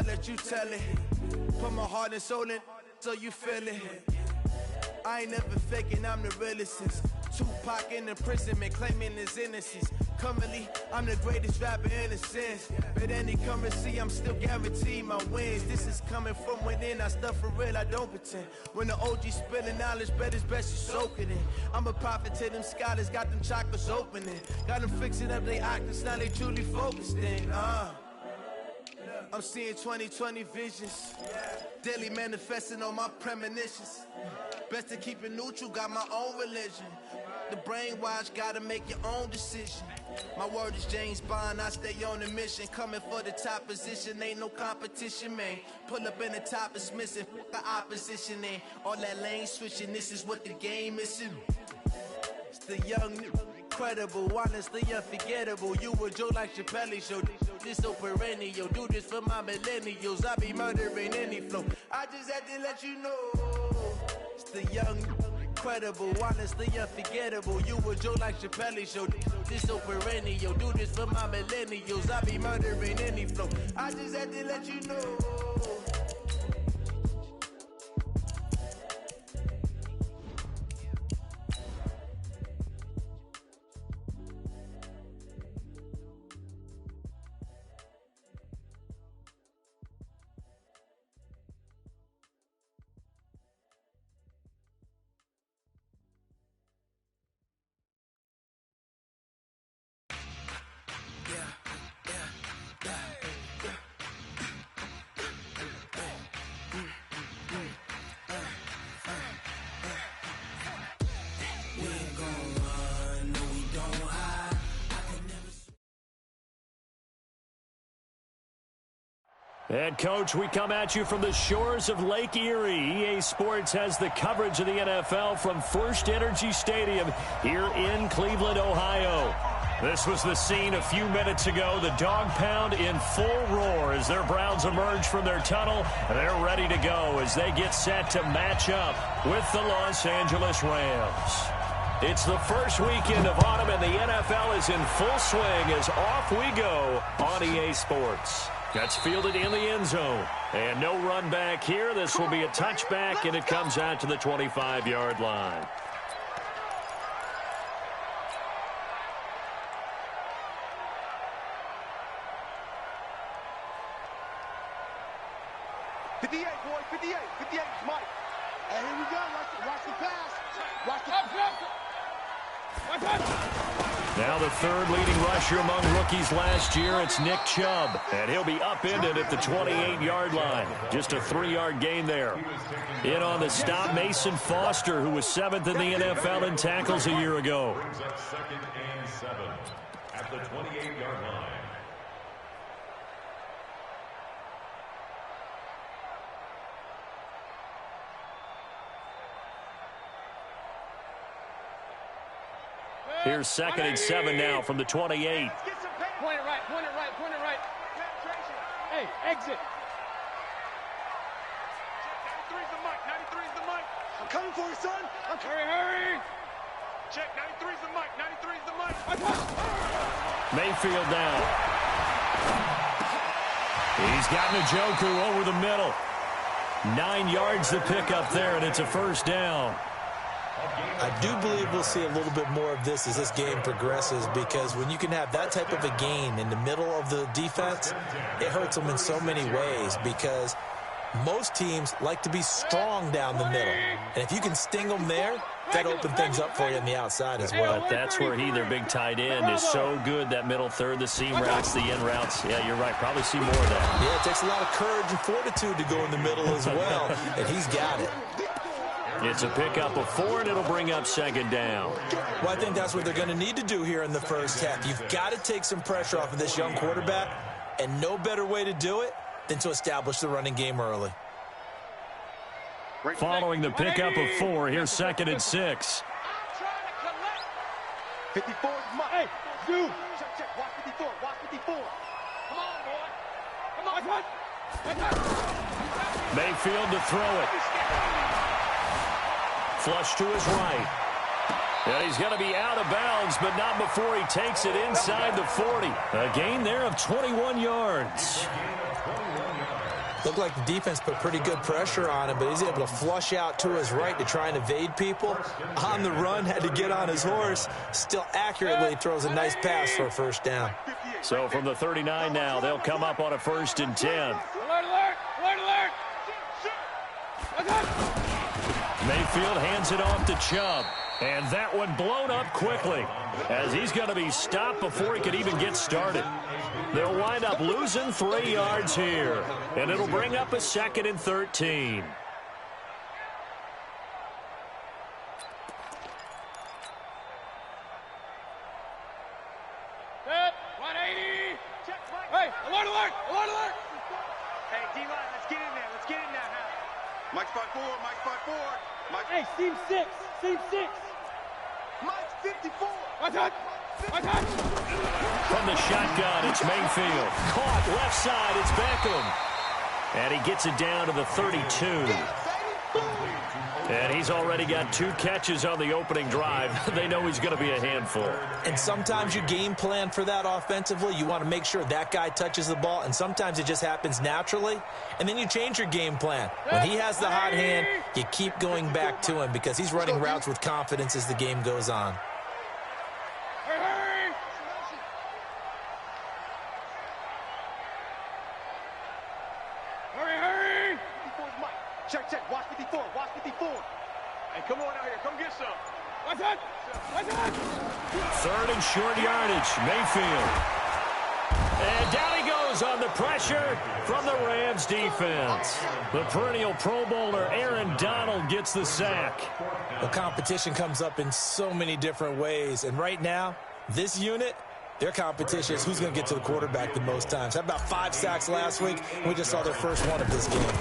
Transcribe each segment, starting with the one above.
I let you tell it. Put my heart and soul in so you feel it. I ain't never faking, I'm the realest since Tupac in imprisonment, claiming his innocence. Currently, I'm the greatest rapper in a sense. But any currency, I'm still guaranteed my wins. This is coming from within, I stuff for real, I don't pretend. When the OG spilling knowledge, bet it's best you soak it in. I'm a prophet to them scholars, got them chakras opening. Got them fixing up they octaves, now they truly focused in. I'm seeing 2020 visions. Daily manifesting on my premonitions. Best to keep it neutral, got my own religion. The brainwash, gotta make your own decision. My word is James Bond, I stay on a mission. Coming for the top position, ain't no competition, man. Pull up in the top, it's missing, the opposition in. All that lane switching, this is what the game is. It's the young, incredible, honestly unforgettable. You a Joe like Chappelle show. This so perennial, do this for my millennials. I be murdering any flow. I just had to let you know. It's the young, incredible, honestly unforgettable. You a Joe like Chappelle show. This so perennial, do this for my millennials. I be murdering any flow. I just had to let you know. And, Coach, we come at you from the shores of Lake Erie. EA Sports has the coverage of the NFL from First Energy Stadium here in Cleveland, Ohio. This was the scene a few minutes ago. The dog pound in full roar as their Browns emerge from their tunnel. They're ready to go as they get set to match up with the Los Angeles Rams. It's the first weekend of autumn, and the NFL is in full swing as off we go on EA Sports. That's fielded in the end zone. And no run back here. This will be a touchback, and it comes out to the 25-yard line. Now the third leading rusher among rookies last year, it's Nick Chubb. And he'll be upended at the 28-yard line. Just a 3-yard gain there. In on the stop, Mason Foster, who was 7th in the NFL in tackles a year ago. Second and 7 at the 28-yard line. Here's 2nd and 7 now from the 28. Point it right, point it right, point it right. Hey, exit. 93's the mic, 93's the mic. I'm coming for you, son. Hurry. Check, 93's the mic, 93's the mic. Mayfield down. He's got Njoku over the middle. 9 yards to pick up there, and it's a first down. I do believe we'll see a little bit more of this as this game progresses, because when you can have that type of a gain in the middle of the defense, it hurts them in so many ways, because most teams like to be strong down the middle. And if you can sting them there, that opens things up for you on the outside as well. But that's where their big tight end, is so good, that middle third, the seam routes, the in routes. Yeah, you're right. Probably see more of that. Yeah, it takes a lot of courage and fortitude to go in the middle as well, and he's got it. It's a pickup of 4, and it'll bring up 2nd down. Well, I think that's what they're going to need to do here in the first half. You've got to take some pressure off of this young quarterback, and no better way to do it than to establish the running game early. Following the pickup of 4, here's 2nd and 6. 54 is mine. Hey, dude. Check. Watch 54. Watch 54. Come on, boy. Come on. Mayfield to throw it. Flush to his right. And he's going to be out of bounds, but not before he takes it inside the 40. A gain there of 21 yards. Looked like the defense put pretty good pressure on him, but he's able to flush out to his right to try and evade people. On the run, had to get on his horse. Still accurately throws a nice pass for a first down. So from the 39 now, they'll come up on a 1st and 10. Alert, alert! Alert, alert! Mayfield hands it off to Chubb. And that one blown up quickly as he's going to be stopped before he could even get started. They'll wind up losing 3 yards here. And it'll bring up a 2nd and 13. Set, 180! Hey, alert, alert! Alert, alert! Hey, D-line, let's get in there. Let's get in there now. Mike's 5-4, Mike's 5-4. Mike. Hey, seam 6, seam 6. Mike's 54. Watch out! Watch out! From the shotgun, it's Mayfield. Caught left side, it's Beckham. And he gets it down to the 32. And he's already got 2 catches on the opening drive. They know he's going to be a handful. And sometimes you game plan for that offensively. You want to make sure that guy touches the ball, and sometimes it just happens naturally. And then you change your game plan. When he has the hot hand, you keep going back to him because he's running routes with confidence as the game goes on. Hurry! Hurry, hurry! 54's Mike. Check, check. Watch 54. Watch 54. Hey, come on out here. Come get some. Watch out! Watch out! 3rd and short yardage, Mayfield. And down he goes on the pressure from the Rams defense. The perennial Pro Bowler Aaron Donald gets the sack. The competition comes up in so many different ways. And right now, this unit, their competition is who's going to get to the quarterback the most times. Had about 5 sacks last week. We just saw their first one of this game.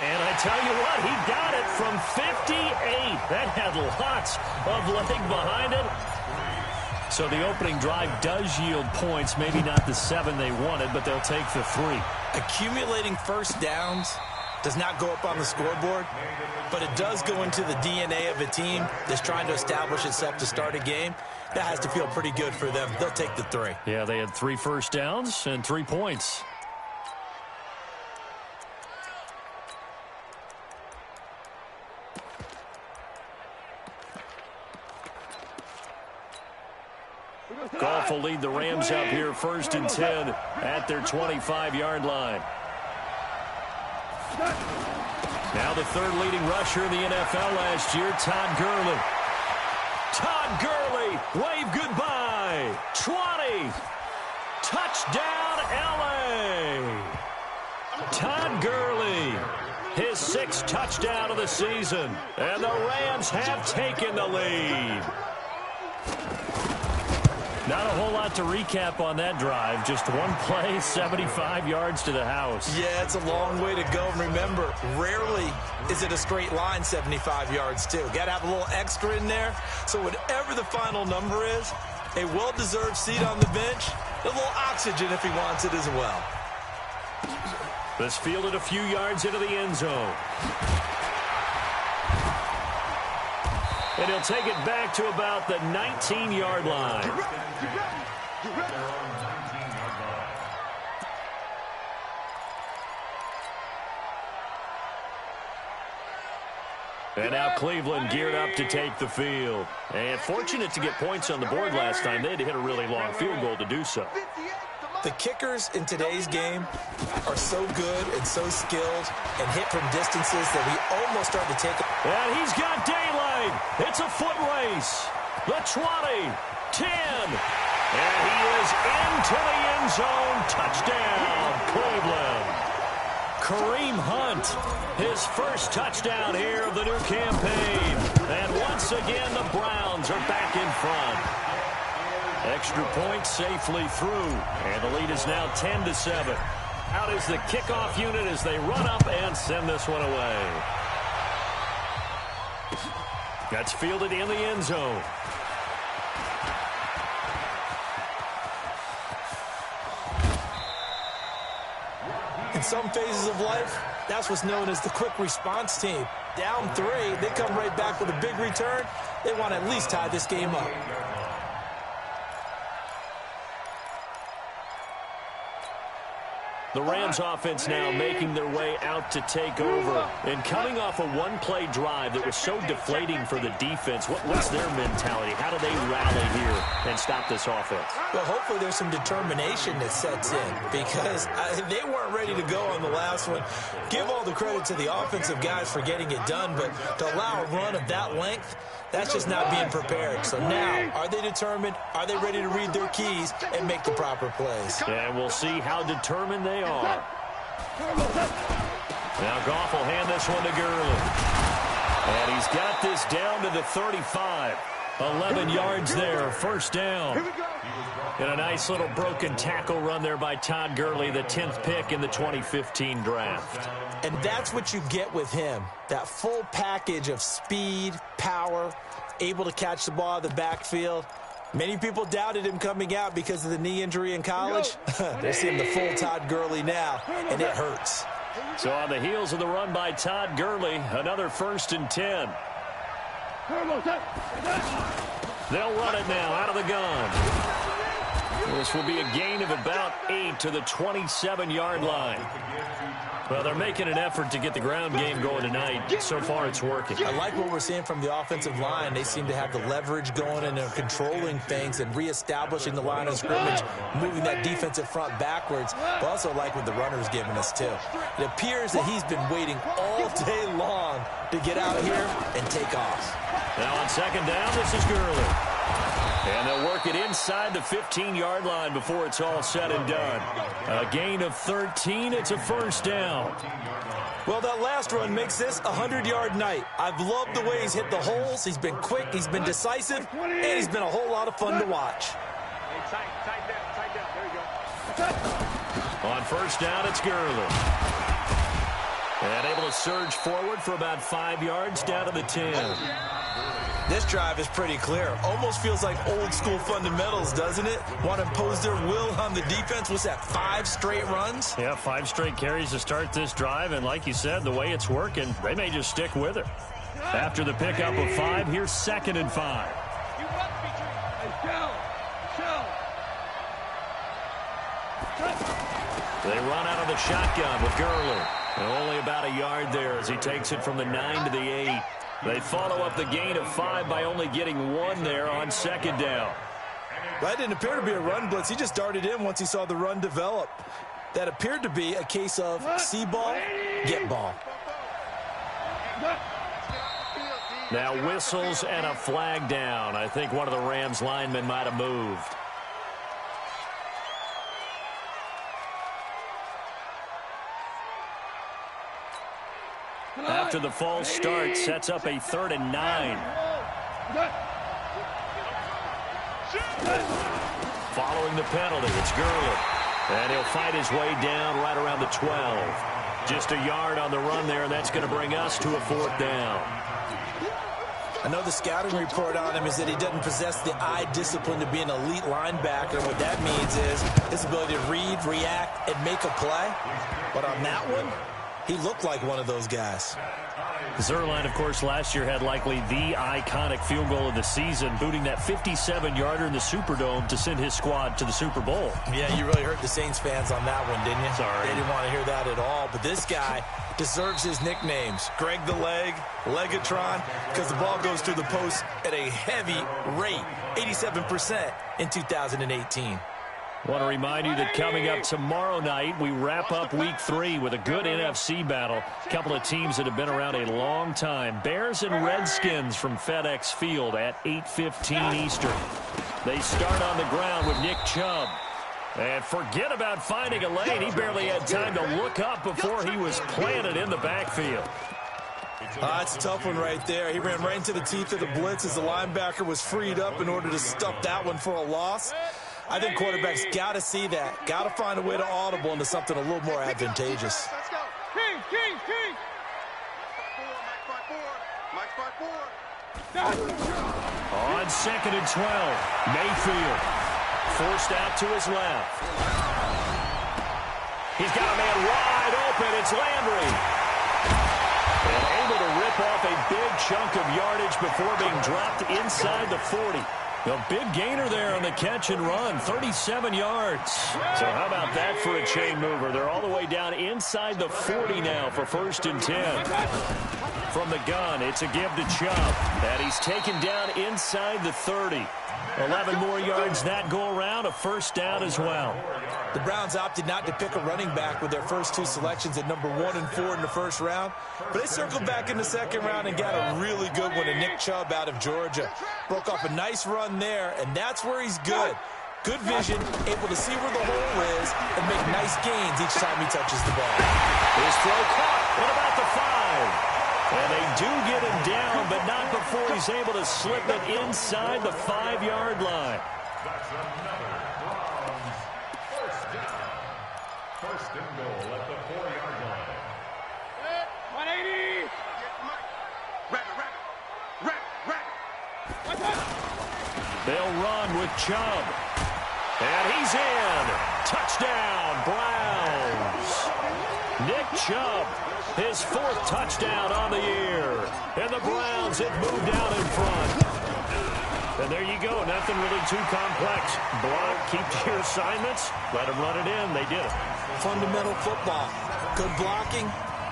And I tell you what, he got it from 58. That had lots of leg behind it. So the opening drive does yield points. Maybe not the 7 they wanted, but they'll take the 3. Accumulating first downs does not go up on the scoreboard, but it does go into the DNA of a team that's trying to establish itself to start a game. That has to feel pretty good for them. They'll take the 3. Yeah, they had 3 first downs and 3 points. Goff will lead the Rams up here 1st and 10 at their 25-yard line. Now the 3rd leading rusher in the NFL last year, Todd Gurley. Todd Gurley, wave goodbye. 20. Touchdown, L.A. Todd Gurley, his 6th touchdown of the season. And the Rams have taken the lead. Not a whole lot to recap on that drive. Just one play, 75 yards to the house. Yeah, it's a long way to go. And remember, rarely is it a straight line 75 yards, too. Got to have a little extra in there. So whatever the final number is, a well-deserved seat on the bench, a little oxygen if he wants it as well. This fielded a few yards into the end zone. And he'll take it back to about the 19-yard line. You ready? You ready? And now Cleveland geared up to take the field. And fortunate to get points on the board last time. They had to hit a really long field goal to do so. The kickers in today's game are so good and so skilled and hit from distances that we almost start to take it. And he's got daylight. It's a foot race. The 20, 10. And he is into the end zone. Touchdown, Cleveland. Kareem Hunt, his first touchdown here of the new campaign. And once again, the Browns are back in front. Extra point safely through. And the lead is now 10-7. Out is the kickoff unit as they run up and send this one away. That's fielded in the end zone. In some phases of life, that's what's known as the quick response team. Down 3, they come right back with a big return. They want to at least tie this game up. The Rams offense now making their way out to take over. And coming off a one-play drive that was so deflating for the defense, what's their mentality? How do they rally here and stop this offense? Well, hopefully there's some determination that sets in because they weren't ready to go on the last one. Give all the credit to the offensive guys for getting it done, but to allow a run of that length, that's just not being prepared. So now, are they determined? Are they ready to read their keys and make the proper plays? And we'll see how determined they are. Now Goff will hand this one to Gurley. And he's got this down to the 35. 11 yards there, first down. And a nice little broken tackle run there by Todd Gurley, the 10th pick in the 2015 draft. And that's what you get with him, that full package of speed, power, able to catch the ball out of the backfield. Many people doubted him coming out because of the knee injury in college. They're seeing the full Todd Gurley now, and it hurts. So on the heels of the run by Todd Gurley, another 1st and 10. They'll run it now out of the gun. This will be a gain of about 8 to the 27-yard line. Well, they're making an effort to get the ground game going tonight. So far, it's working. I like what we're seeing from the offensive line. They seem to have the leverage going, and they're controlling things and reestablishing the line of scrimmage, moving that defensive front backwards. But also like what the runner's giving us, too. It appears that he's been waiting all day long to get out here and take off. Now on 2nd down, this is Gurley. And they'll work it inside the 15-yard line before it's all said and done. A gain of 13. It's a 1st down. Well, that last run makes this a 100-yard night. I've loved the way he's hit the holes. He's been quick. He's been decisive. And he's been a whole lot of fun to watch. Tight down. There you go. On 1st down, it's Gurley. And able to surge forward for about 5 yards down to the 10. This drive is pretty clear. Almost feels like old school fundamentals, doesn't it? Want to impose their will on the defense. What's that, 5 straight runs? Yeah, 5 straight carries to start this drive. And like you said, the way it's working, they may just stick with it. After the pickup of 5, here's 2nd and 5. They run out of the shotgun with Gurley. And only about a yard there as he takes it from the 9 to the 8. They follow up the gain of 5 by only getting 1 there on 2nd down. That didn't appear to be a run blitz. He just darted in once he saw the run develop. That appeared to be a case of see ball, get ball. Now whistles and a flag down. I think one of the Rams linemen might have moved. After the false start, sets up a 3rd and 9. Following the penalty, it's Gurley. And he'll fight his way down right around the 12. Just a yard on the run there, and that's going to bring us to a 4th down. I know the scouting report on him is that he doesn't possess the eye discipline to be an elite linebacker. What that means is his ability to read, react, and make a play. But on that one, he looked like one of those guys. Zerline, of course, last year had likely the iconic field goal of the season, booting that 57-yarder in the Superdome to send his squad to the Super Bowl. Yeah, you really hurt the Saints fans on that one, didn't you? Sorry. They didn't want to hear that at all. But this guy deserves his nicknames. Greg the Leg, Legatron, because the ball goes through the post at a heavy rate, 87% in 2018. Want to remind you that coming up tomorrow night, we wrap up Week 3 with a good NFC battle. A couple of teams that have been around a long time. Bears and Redskins from FedEx Field at 8:15 Eastern. They start on the ground with Nick Chubb. And forget about finding a lane. He barely had time to look up before he was planted in the backfield. It's a tough one right there. He ran right into the teeth of the blitz as the linebacker was freed up in order to stuff that one for a loss. I think quarterbacks got to see that. Got to find a way to audible into something a little more advantageous. Let's go. King. Mike 5-4. On 2nd and 12, Mayfield forced out to his left. He's got a man wide open. It's Landry. And able to rip off a big chunk of yardage before being dropped inside the 40. A big gainer there on the catch and run, 37 yards. So how about that for a chain mover? They're all the way down inside the 40 now for 1st and 10. From the gun, it's a give to Chubb. And he's taken down inside the 30. 11 more yards that go around, a 1st down as well. The Browns opted not to pick a running back with their first 2 selections at number 1 and 4 in the 1st round. But they circled back in the 2nd round and got a really good one to Nick Chubb out of Georgia. Broke off a nice run there, and that's where he's good. Good vision, able to see where the hole is and make nice gains each time he touches the ball. His throw caught. What about the 5? And they do get him down, but not before he's able to slip it inside the 5-yard line. That's another Browns 1st down. 1st and goal at the 4-yard line. 180. They'll run with Chubb. And he's in. Touchdown, Browns. Nick Chubb, his 4th touchdown on the year. And the Browns have moved out in front. And there you go. Nothing really too complex. Block, keep to your assignments. Let them run it in. They did it. Fundamental football. Good blocking,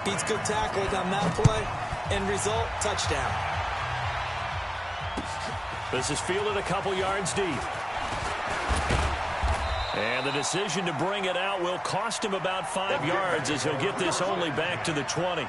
beats good tackling on that play. End result, touchdown. This is fielded a couple yards deep. And the decision to bring it out will cost him about 5 yards as he'll get this only back to the 20.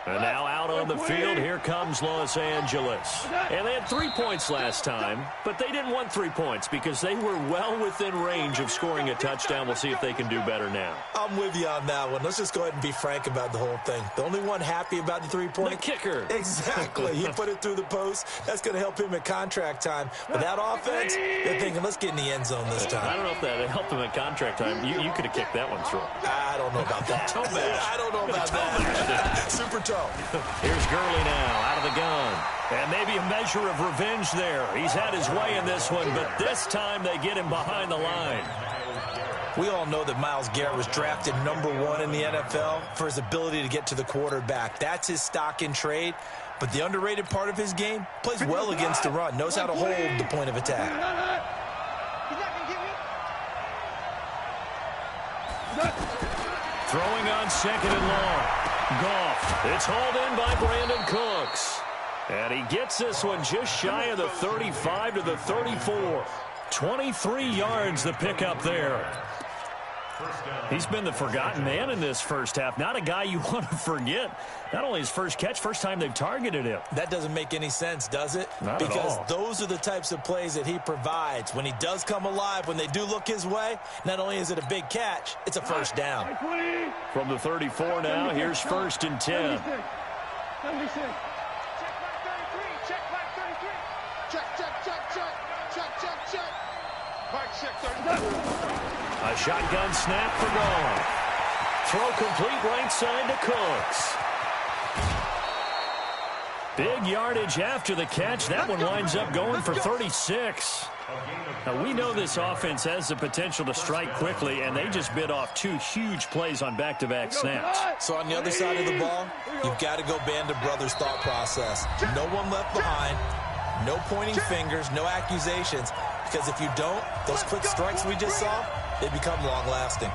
And now out on the field, here comes Los Angeles. And they had 3 points last time, but they didn't want 3 points because they were well within range of scoring a touchdown. We'll see if they can do better now. I'm with you on that one. Let's just go ahead and be frank about the whole thing. The only one happy about the 3-point? The kicker. Exactly. He put it through the post. That's going to help him at contract time. But that offense, they're thinking, let's get in the end zone this time. I don't know if that helped him at contract time. You could have kicked that one through. I don't know about that. I don't know about that. Super toe. Here's Gurley now out of the gun. And maybe a measure of revenge there. He's had his way in this one, but this time they get him behind the line. We all know that Myles Garrett was drafted number 1 in the NFL for his ability to get to the quarterback. That's his stock in trade. But the underrated part of his game, plays well against the run, knows how to hold the point of attack. Throwing on 2nd and long. Goff. It's hauled in by Brandon Cooks. And he gets this one just shy of the 35 to the 34. 23 yards the pickup there. He's been the forgotten man in this first half. Not a guy you want to forget. Not only his first catch, first time they've targeted him. That doesn't make any sense, does it? Not because at all. Those are the types of plays that he provides. When he does come alive, when they do look his way, not only is it a big catch, it's a 1st down. From the 34 now, here's 1st and 10. Check back 33. Check back 33. Check. Mike, check 33. A shotgun snap for Goff. Throw complete right side to Cooks. Big yardage after the catch. That one winds up going for 36. Now, we know this offense has the potential to strike quickly, and they just bit off 2 huge plays on back-to-back snaps. So on the other side of the ball, you've got to go Band of Brothers thought process. No one left behind, no pointing fingers, no accusations, because if you don't, those quick strikes we just saw, they become long-lasting.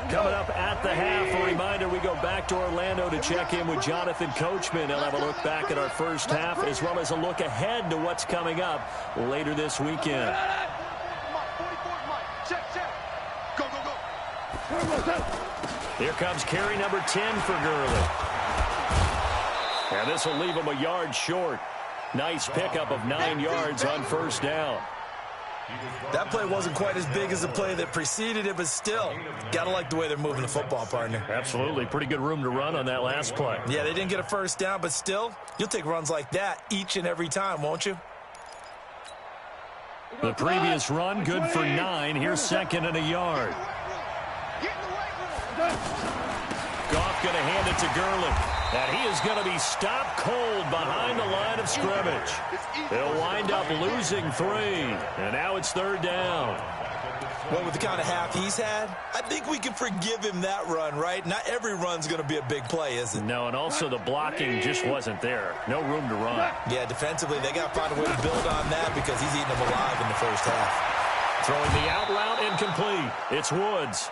Coming up at the half, a reminder, we go back to Orlando to check in with Jonathan Coachman. He'll have a look back at our first half as well as a look ahead to what's coming up later this weekend. Here comes carry number 10 for Gurley. And this will leave him a yard short. Nice pickup of 9 yards on 1st down. That play wasn't quite as big as the play that preceded it, but still, gotta like the way they're moving the football, partner. Absolutely. Pretty good room to run on that last play. Yeah, they didn't get a 1st down, but still, you'll take runs like that each and every time, won't you? The previous run, good for 9. Here's 2nd and a yard. Goff going to hand it to Gurley. And he is going to be stopped cold behind the line of scrimmage. They'll wind up losing 3. And now it's 3rd down. Well, with the kind of half he's had, I think we can forgive him that run, right? Not every run's going to be a big play, is it? No, and also the blocking just wasn't there. No room to run. Yeah, defensively, they got to find a way to build on that because he's eating them alive in the first half. Throwing the out route incomplete. It's Woods.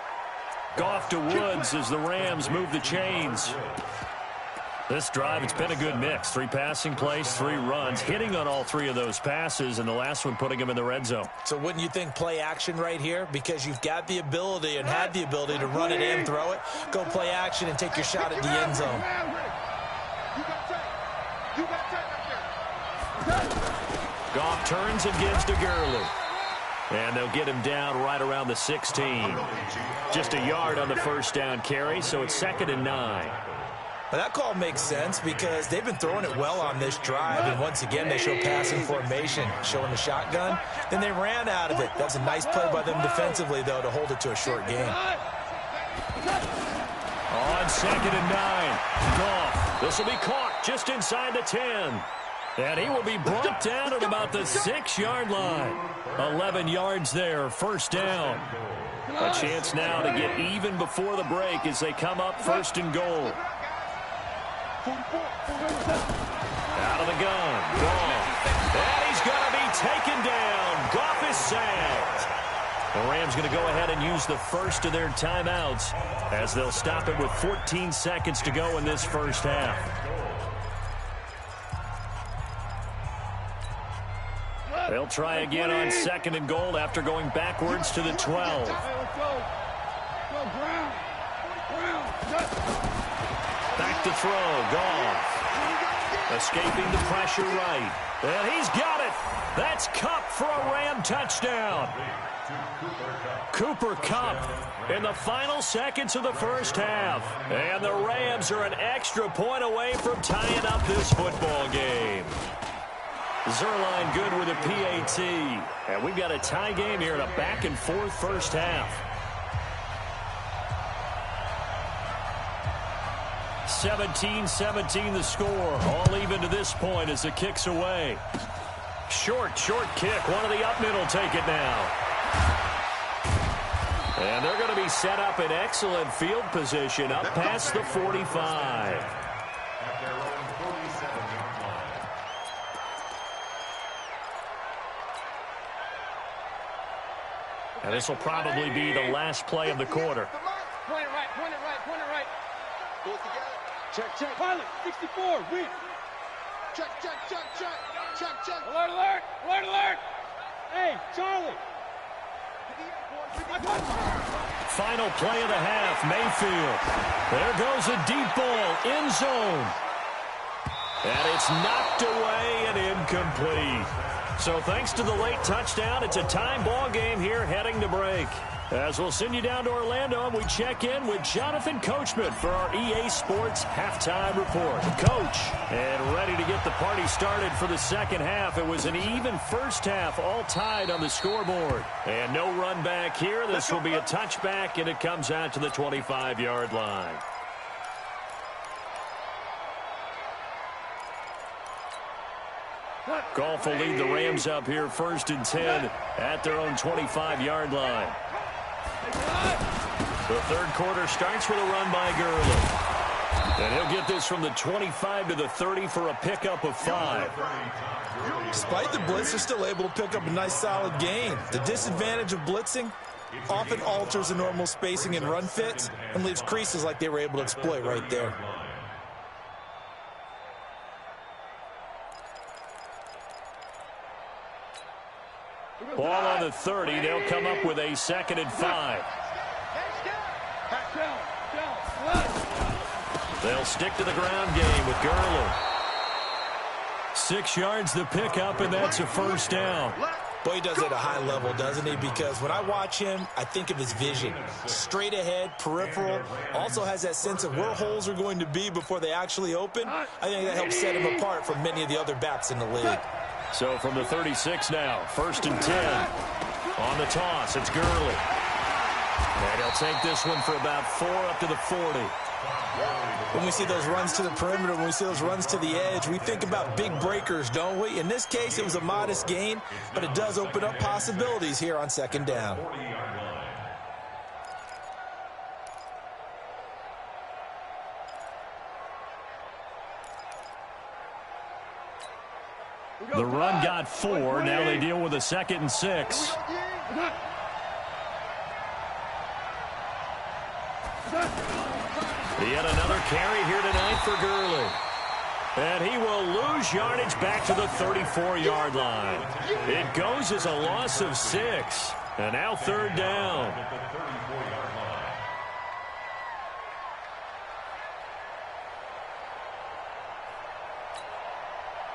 Goff to Woods as the Rams move the chains. This drive, it's been a good mix. 3 passing plays, 3 runs, hitting on all 3 of those passes, and the last one putting him in the red zone. So wouldn't you think play action right here? Because you've got the ability and had the ability to run it and throw it. Go play action and take your shot at the end zone. Goff turns and gives to Gurley. And they'll get him down right around the 16. Just a yard on the first down carry, so it's 2nd and 9. But that call makes sense because they've been throwing it well on this drive, and once again they show passing formation, showing the shotgun. Then they ran out of it. That's a nice play by them defensively, though, to hold it to a short game. On 2nd and 9, Goff. This will be caught just inside the 10. And he will be brought down at about the 6-yard line. 11 yards there, first down. A chance now to get even before the break as they come up 1st and goal. Out of the gun, Goff. And he's going to be taken down. Goff is sacked. The Rams going to go ahead and use the first of their timeouts as they'll stop it with 14 seconds to go in this first half. They'll try again on 2nd and goal after going backwards to the 12. Back to throw, Goff. Escaping the pressure right. And he's got it. That's Kupp for a Ram touchdown. Cooper Kupp in the final seconds of the first half. And the Rams are an extra point away from tying up this football game. Zerline good with a PAT. And we've got a tie game here in a back-and-forth first half. 17-17 the score. All even to this point as the kick's away. Short kick. One of the up middle take it now. And they're going to be set up in excellent field position up past the 45. And this will probably be the last play of the quarter. Point it right. Go together. Check. Pilot, 64, win. Check. Alert. Hey, Charlie. Final play of the half, Mayfield. There goes a deep ball, end zone. And it's knocked away and incomplete. So thanks to the late touchdown, it's a time ball game here heading to break. As we'll send you down to Orlando, and we check in with Jonathan Coachman for our EA Sports Halftime Report. Coach, and ready to get the party started for the second half. It was an even first half, all tied on the scoreboard. And no run back here. This will be a touchback, and it comes out to the 25-yard line. Goff will lead the Rams up here 1st and 10 at their own 25-yard line. The third quarter starts with a run by Gurley. And he'll get this from the 25 to the 30 for a pickup of 5. Despite the blitz, they're still able to pick up a nice solid gain. The disadvantage of blitzing often alters the normal spacing and run fits and leaves creases like they were able to exploit right there. Ball on the 30. They'll come up with a 2nd and 5. They'll stick to the ground game with Gurley. 6 yards the pickup, and that's a first down. Boy, he does it at a high level, doesn't he? Because when I watch him, I think of his vision. Straight ahead, peripheral. Also has that sense of where holes are going to be before they actually open. I think that helps set him apart from many of the other backs in the league. So from the 36 now, 1st and 10. On the toss, it's Gurley. And he'll take this one for about 4 up to the 40. When we see those runs to the perimeter, when we see those runs to the edge, we think about big breakers, don't we? In this case, it was a modest gain, but it does open up possibilities here on 2nd down. The run got 4. Now they deal with a 2nd and 6. Yet another carry here tonight for Gurley. And he will lose yardage back to the 34-yard line. It goes as a loss of 6. And now 3rd down.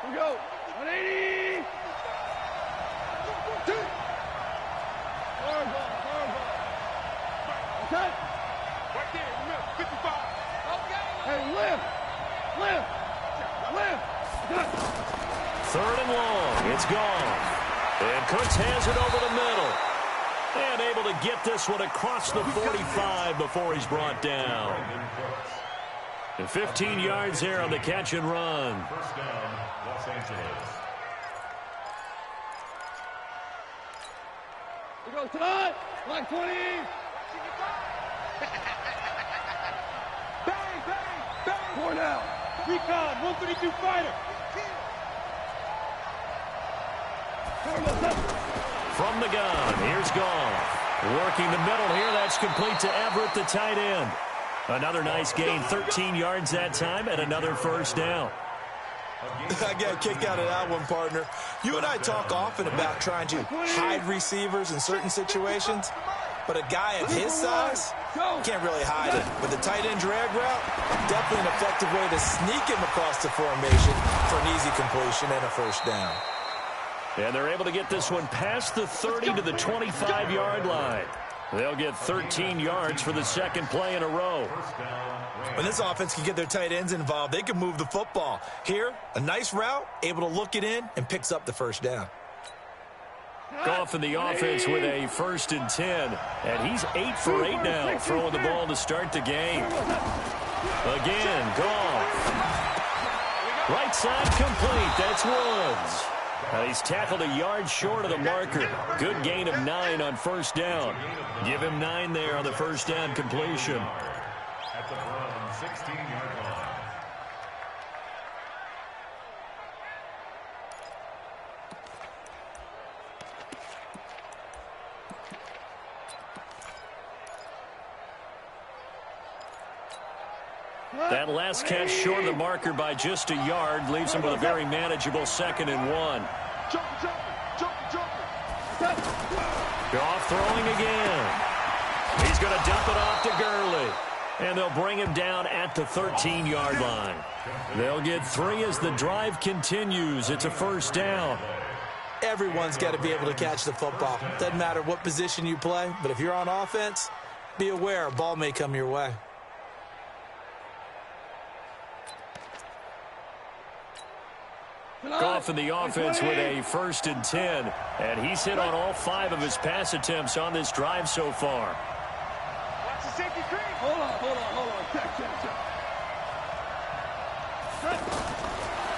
Here we go. 180. Okay. Right there, remember, 55. Okay. Hey, lift. 3rd and long. It's gone. And Cooks has it over the middle. And able to get this one across the 45 before he's brought down. And 15 yards there on the catch and run. First down, Los Angeles. We go tonight. Line 20. Bang, bang, bang. 4 down. Recon, 132 fighter. From the gun, here's Goff. Working the middle here, that's complete to Everett, the tight end. Another nice gain, 13 yards that time, and another first down. I got a kick out of that one, partner. You and I talk often about trying to hide receivers in certain situations, but a guy of his size can't really hide it. With the tight end drag route, definitely an effective way to sneak him across the formation for an easy completion and a first down. And they're able to get this one past the 30 to the 25-yard line. They'll get 13 yards for the 2nd play in a row. When this offense can get their tight ends involved, they can move the football. Here, a nice route, able to look it in, and picks up the first down. Goff in the offense with a 1st and 10. And he's 8 for 8 now, throwing the ball to start the game. Again, Goff. Right side complete. That's Woods. He's tackled a yard short of the marker. Good gain of 9 on first down. Give him 9 there on the first down completion. At the Brown 16-yard line. That last catch short of the marker by just a yard leaves him with a very manageable 2nd and 1. Goff throwing again. He's going to dump it off to Gurley. And they'll bring him down at the 13-yard line. They'll get 3 as the drive continues. It's a first down. Everyone's got to be able to catch the football. Doesn't matter what position you play, but if you're on offense, be aware a ball may come your way. Goff in the offense with a 1st and 10. And he's hit on all 5 of his pass attempts on this drive so far. Watch the safety screen. Hold on. Check.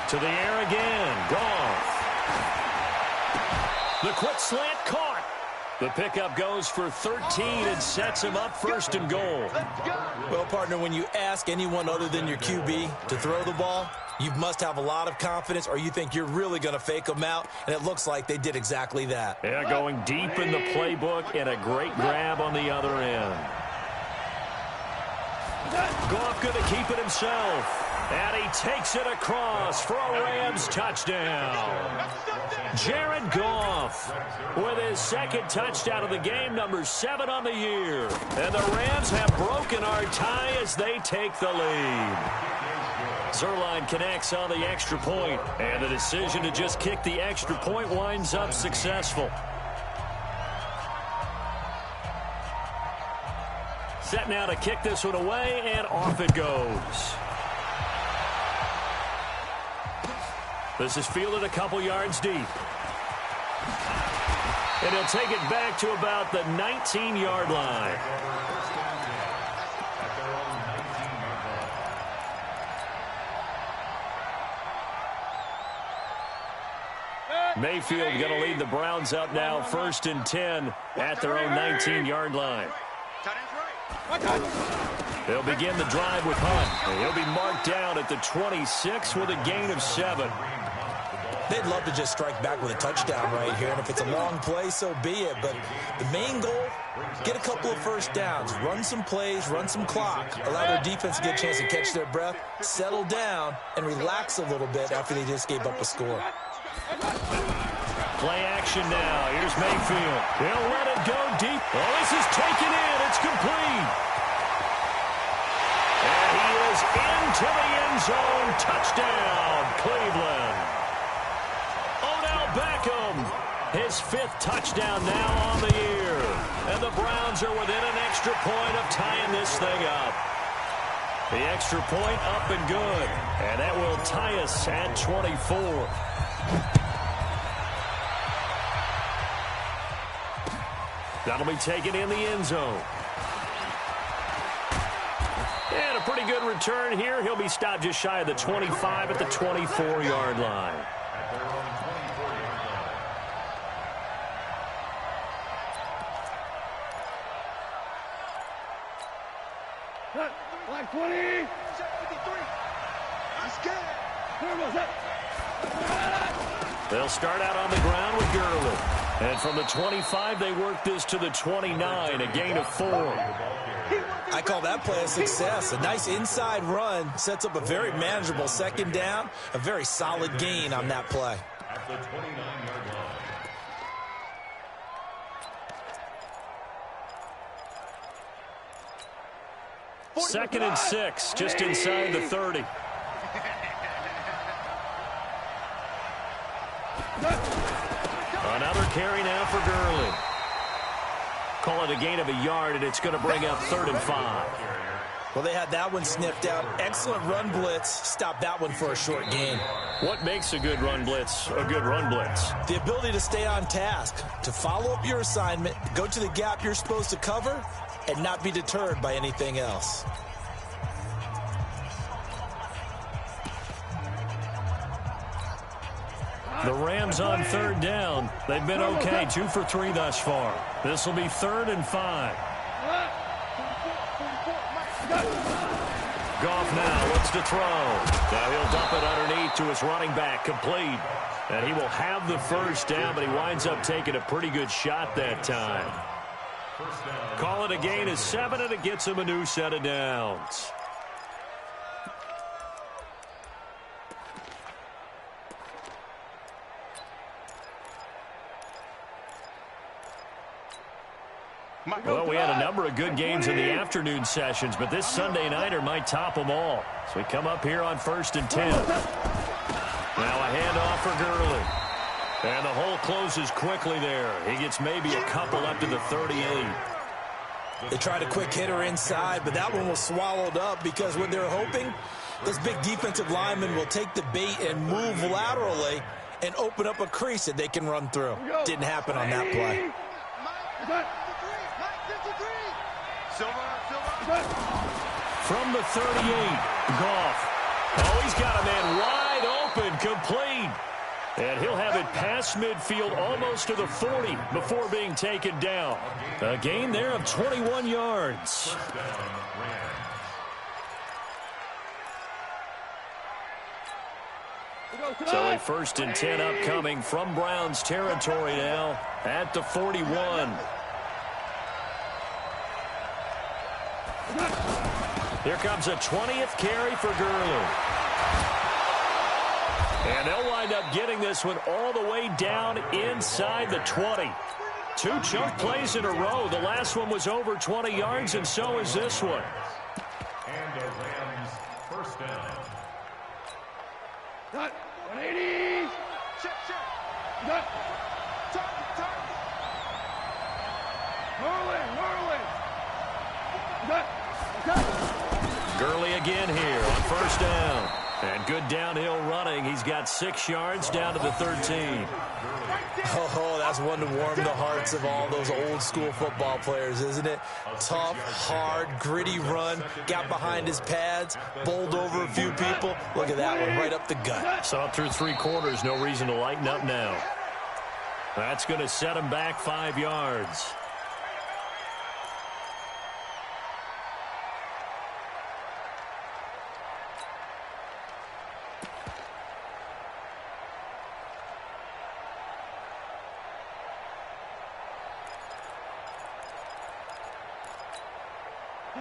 To the air again. Goff. The quick slant caught. The pickup goes for 13 and sets him up 1st and goal. Well, partner, when you ask anyone other than your QB to throw the ball, you must have a lot of confidence, or you think you're really going to fake them out, and it looks like they did exactly that. Yeah, going deep in the playbook and a great grab on the other end. Goff going to keep it himself. And he takes it across for a Rams touchdown. Jared Goff with his 2nd touchdown of the game, number 7 on the year. And the Rams have broken our tie as they take the lead. Zerline connects on the extra point, and the decision to just kick the extra point winds up successful. Set now to kick this one away, and off it goes. This is fielded a couple yards deep. And he'll take it back to about the 19-yard line. Mayfield going to lead the Browns up now, 1st and 10 at their own 19-yard line. They'll begin the drive with Hunt. He'll be marked down at the 26 with a gain of 7. They'd love to just strike back with a touchdown right here, and if it's a long play, so be it. But the main goal, get a couple of first downs, run some plays, run some clock, allow their defense to get a chance to catch their breath, settle down, and relax a little bit after they just gave up a score. Play action now. Here's Mayfield. He'll let it go deep. Oh, this is taken in. It's complete. And he is into the end zone. Touchdown, Cleveland. Odell Beckham, his 5th touchdown now on the year. And the Browns are within an extra point of tying this thing up. The extra point up and good. And that will tie us at 24. That'll be taken in the end zone. And a pretty good return here. He'll be stopped just shy of the 25 at the 24-yard line. Black 20. They'll start out on the ground with Gurley. And from the 25, they work this to the 29, a gain of 4. I call that play a success. A nice inside run sets up a very manageable second down, a very solid gain on that play. At the 29-yard line. Second and 6, just inside the 30. Another carry now for Gurley. Call it a gain of a yard, and it's going to bring up 3rd and 5. Well, they had that one sniffed out. Excellent run blitz. Stop that one for a short gain. What makes a good run blitz a good run blitz? The ability to stay on task, to follow up your assignment, go to the gap you're supposed to cover, and not be deterred by anything else. The Rams on 3rd down. They've been okay, 2 for 3 thus far. This will be 3rd and 5. Goff now looks to throw. Now he'll dump it underneath to his running back, complete. And he will have the first down, but he winds up taking a pretty good shot that time. Call it a gain of 7, and it gets him a new set of downs. Well, we had a number of good games in the afternoon sessions, but this Sunday nighter might top them all. So we come up here on 1st and 10. Now a handoff for Gurley. And the hole closes quickly there. He gets maybe a couple up to the 38. They tried a quick hitter inside, but that one was swallowed up because what they're hoping, this big defensive lineman will take the bait and move laterally and open up a crease that they can run through. Didn't happen on that play. From the 38, Goff. Oh, he's got a man wide open, complete. And he'll have it past midfield almost to the 40 before being taken down. A gain there of 21 yards. So a 1st and 10 upcoming from Browns territory now at the 41. Here comes a 20th carry for Gurley. And they'll wind up getting this one all the way down inside the 20. 2 chunk plays in a row. The last one was over 20 yards, and so is this one. And the Rams first down. 180. Check. Merlin. Gurley again here on 1st down. And good downhill running. He's got 6 yards down to the 13. Oh, that's one to warm the hearts of all those old school football players, isn't it? Tough, hard, gritty run. Got behind his pads, bowled over a few people. Look at that one, right up the gut. So up through 3 quarters, no reason to lighten up now. That's going to set him back 5 yards.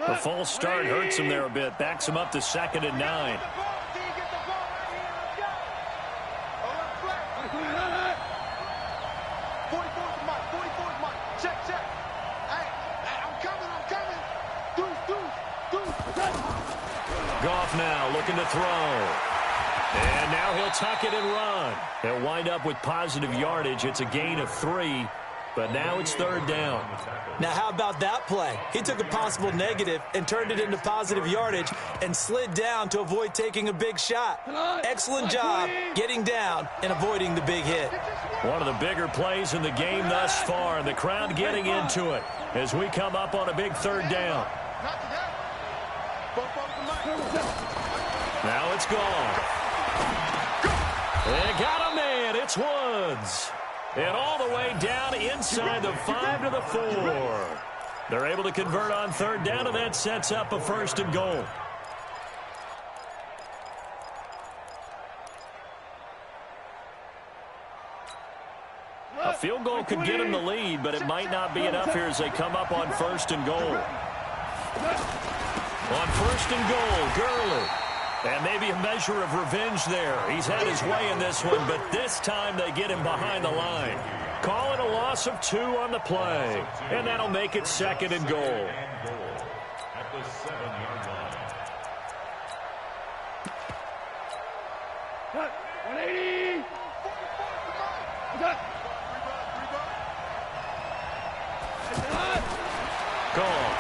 The false start hurts him there a bit. Backs him up to 2nd and 9. Goff now looking to throw. And now he'll tuck it and run. He'll wind up with positive yardage. It's a gain of 3, but now it's 3rd down. Now, how about that play? He took a possible negative and turned it into positive yardage and slid down to avoid taking a big shot. Excellent job getting down and avoiding the big hit. One of the bigger plays in the game thus far, and the crowd getting into it as we come up on a big 3rd down. Now it's gone. They got a man. It's Woods. And all the way down inside the 5 to the 4. They're able to convert on 3rd down, and that sets up a 1st and goal. A field goal could get him the lead, but it might not be enough here as they come up on 1st and goal. On 1st and goal, Gurley. And maybe a measure of revenge there. He's had his way in this one, but this time they get him behind the line. Call it a loss of 2 on the play. And that'll make it 2nd and goal. At the 7-yard line. 180. Gone.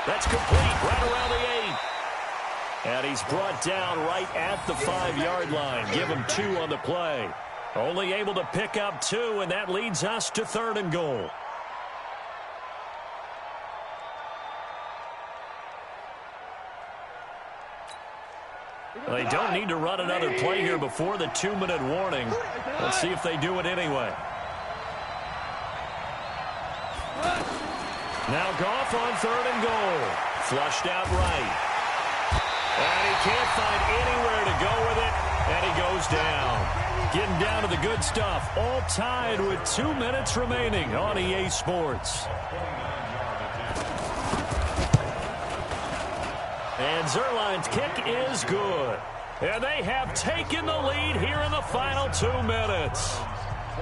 That's complete right around the 8. And he's brought down right at the 5-yard line. Give him 2 on the play. Only able to pick up 2, and that leads us to 3rd and goal. They don't need to run another play here before the 2-minute warning. Let's see if they do it anyway. Now Goff on 3rd and goal. Flushed out right. And he can't find anywhere to go with it, and he goes down. Getting down to the good stuff. All tied with 2 minutes remaining on EA Sports. And Zerline's kick is good. And they have taken the lead here in the final 2 minutes.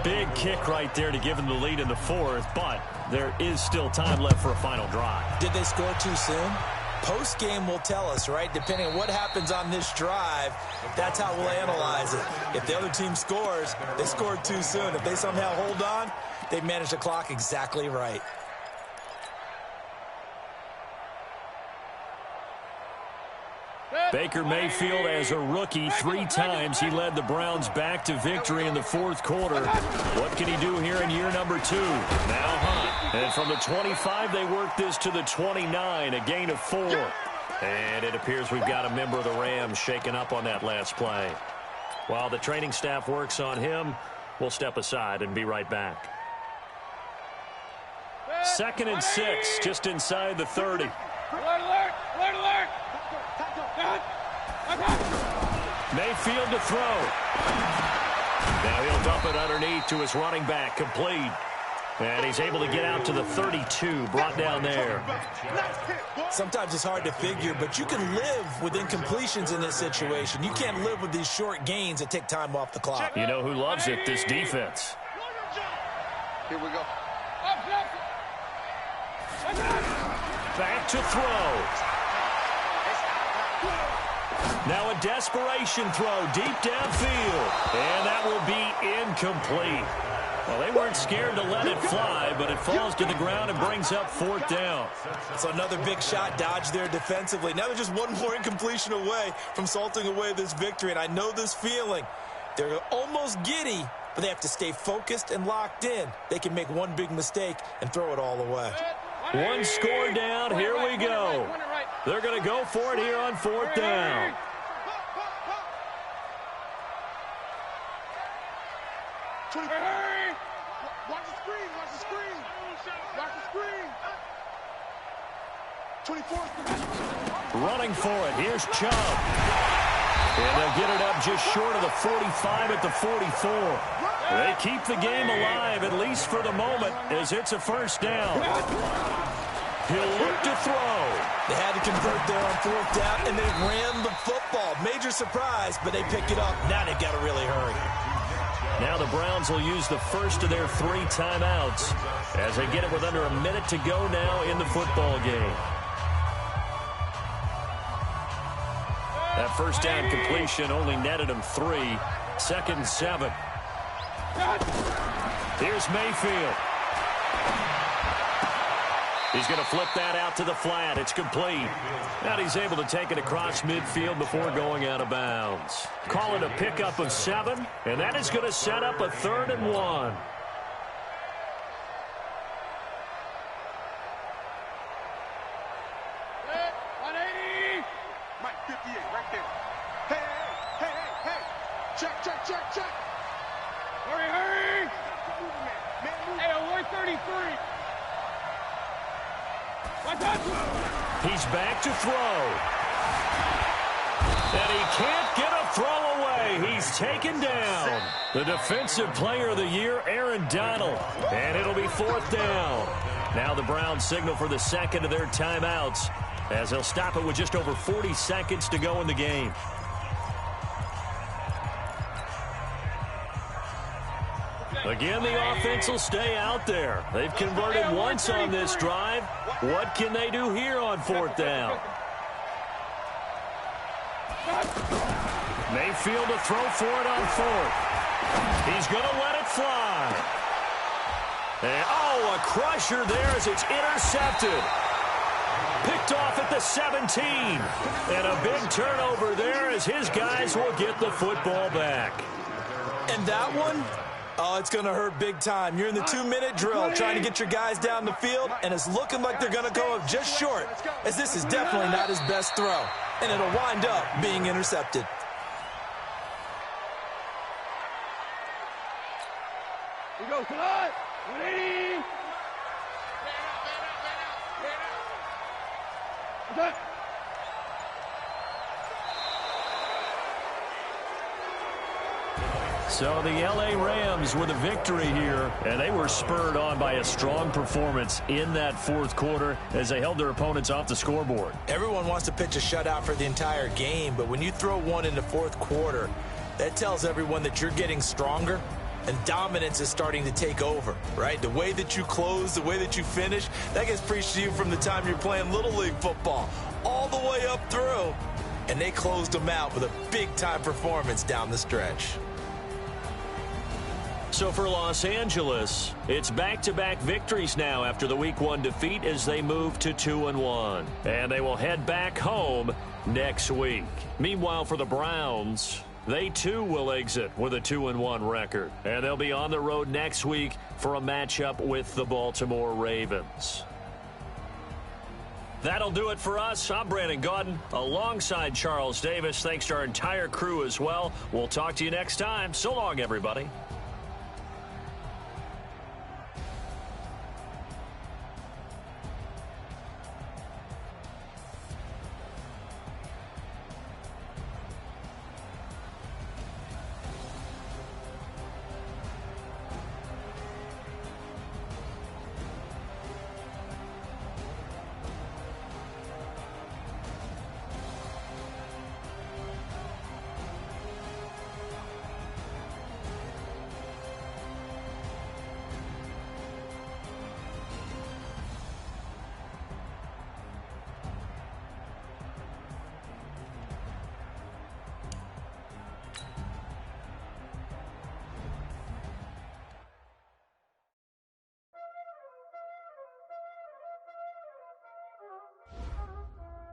Big kick right there to give them the lead in the 4th, but there is still time left for a final drive. Did they score too soon? Post-game will tell us, right? Depending on what happens on this drive, that's how we'll analyze it. If the other team scores, they scored too soon. If they somehow hold on, they managed the clock exactly right. Baker Mayfield, as a rookie, 3 times he led the Browns back to victory in the 4th quarter. What can he do here in year number 2? Now Hunt. And from the 25, they work this to the 29, a gain of 4. And it appears we've got a member of the Rams shaken up on that last play. While the training staff works on him, we'll step aside and be right back. 2nd and 6, just inside the 30. Alert, alert, alert, alert. Mayfield to throw. Now he'll dump it underneath to his running back, complete. And he's able to get out to the 32, brought down there. Sometimes it's hard to figure, but you can live with incompletions in this situation. You can't live with these short gains that take time off the clock. You know who loves it? This defense. Here we go. Back to throw. Now a desperation throw deep downfield. And that will be incomplete. Well, they weren't scared to let it fly, but it falls to the ground and brings up 4th down. So another big shot dodged there defensively. Now they're just one more incompletion away from salting away this victory. And I know this feeling. They're almost giddy, but they have to stay focused and locked in. They can make one big mistake and throw it all away. 1 score down. Here we go. They're going to go for it here on 4th down. Watch the screen, watch the screen. Watch the screen. 24. Running for it. Here's Chubb. And they'll get it up just short of the 45 at the 44. They keep the game alive, at least for the moment, as it's a 1st down. He'll look to throw. They had to convert there on 4th down, and they ran the football. Major surprise, but they pick it up. Now they've got to really hurry. Now the Browns will use the first of their 3 timeouts as they get it with under a minute to go now in the football game. That first down completion only netted him 3. 2nd and 7. Here's Mayfield. He's going to flip that out to the flat. It's complete. And he's able to take it across midfield before going out of bounds. Call it a pickup of 7, and that is going to set up a 3rd and 1. He's back to throw. And he can't get a throw away. He's taken down. The defensive player of the year, Aaron Donald. And it'll be 4th down. Now the Browns signal for the 2nd of their timeouts as they'll stop it with just over 40 seconds to go in the game. Again, the offense will stay out there. They've converted once on this drive. What can they do here on 4th down? Mayfield to throw for it on 4th. He's going to let it fly. And, a crusher there as it's intercepted. Picked off at the 17. And a big turnover there as his guys will get the football back. And that one? Oh, it's going to hurt big time. You're in the 2-minute drill trying to get your guys down the field, and it's looking like they're going to go up just short, as this is definitely not his best throw, and it'll wind up being intercepted. He goes to us. 180. Okay. So the L.A. Rams with a victory here, and they were spurred on by a strong performance in that 4th quarter as they held their opponents off the scoreboard. Everyone wants to pitch a shutout for the entire game, but when you throw one in the 4th quarter, that tells everyone that you're getting stronger and dominance is starting to take over, right? The way that you close, the way that you finish, that gets preached to you from the time you're playing Little League football all the way up through, and they closed them out with a big-time performance down the stretch. So for Los Angeles, it's back-to-back victories now after the Week 1 defeat as they move to 2-1. And they will head back home next week. Meanwhile, for the Browns, they too will exit with a 2-1 record. And they'll be on the road next week for a matchup with the Baltimore Ravens. That'll do it for us. I'm Brandon Gaudin alongside Charles Davis. Thanks to our entire crew as well. We'll talk to you next time. So long, everybody.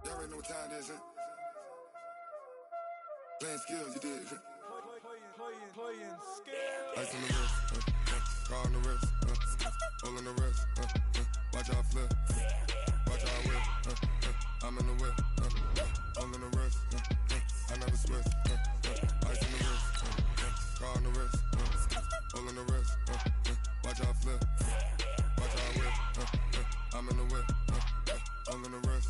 Y'all already know what time it is, huh? Playing skills, you did. Playing skills. Ice on the wrist, car on the wrist, hole on the wrist, watch out flip, watch out whip, I'm in the whip, hole in the wrist, I never switch, ice on the wrist, car on the wrist, hole in the wrist, watch out flip, watch out whip, I'm in the whip, hole in the wrist,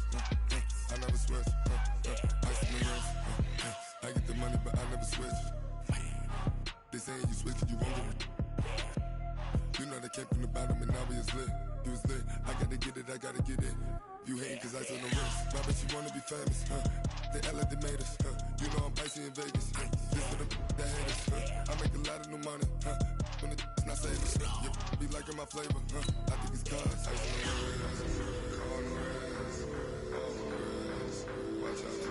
I never switch, ice on the wrist, I get the money but I never switch. They say you switch, you won't get it. You know they came from the bottom and now we is lit. You was lit, I gotta get it, I gotta get it. You hate cause ice on the wrist. My bitch, you wanna be famous, They act like they made us, You know I'm icy in Vegas, This for the that hate us, I make a lot of new money, When it's not saving, you be liking my flavor, I think it's cause ice on the wrist, on the wrist, on the wrist. Watch out.